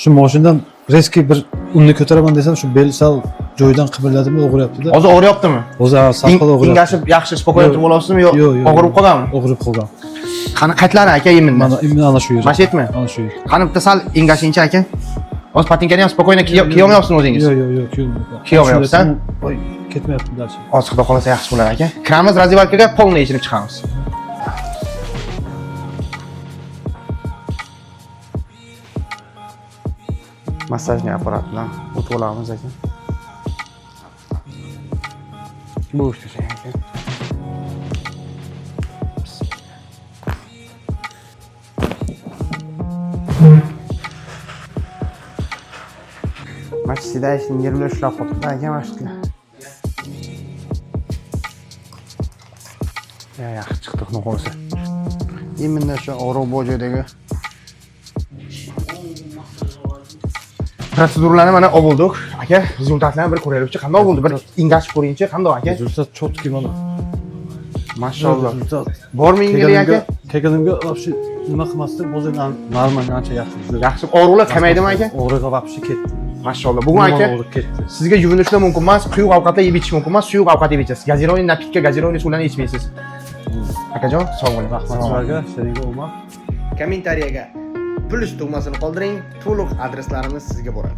Shu mashinadan reski bir unni ko'taraman desam, shu bel sal joyidan qimirladimi, og'riyapti-da. Hozir og'riyaptimi? O'zi saqal og'riyapti. Engashib yaxshi spokойно turib olasizmi yo og'rib qolganmi? Og'rib qolgan. Qani qaytlari aka eminda? Mana shu yer. Mana shu yermi? Mana shu yer. Qani bitta sal engashingchi aka. Hozir patinkani ham spokойно kiyolmayapsizmi o'zingiz? Yo'q, Kiyolmayapsan? Voy, ketmayapti dalchi. Hozir xudo xolasa yaxshi bo'lar aka. Kiramiz razvalkaga, polni yechib chiqamiz. Massajni apparat bilan o'tib olamiz aka. Bu ishda aka. Masjidda ishning yerlar ushlab qolibdi aka masjidlar. Yaxshi chiqdi xudo xolasa. Eminda shu Orobo joydagi proseduralarni mana oldik. Aka, rezultatlarni bir ko'raylikchi. Qanday bo'ldi? Bir engashib ko'ringchi, qanday aka? Rezultat cho'tki mana. Mashallah. Bormi yengil aka? Kelganimga вообще nima qilmasdim, o'zi normal ancha yaxshi. Yaxshi og'riqlar qilmaydimi aka? Og'riqqa вообще ketdi. Mashallah. Bugun aka sizga yuvinishlar mumkin emas, quyuq ovqatlar yeb ichish mumkin emas, suyuq ovqat yeb ichasiz. Gazironiy napitka, gazironiy suvlarni ichmaysiz. Akajon, sog' bo'ling. Rahmat sizlarga, senga umar. Kommentariyaga plus tugmasini qoldiring, to'liq adreslarimiz sizga boradi.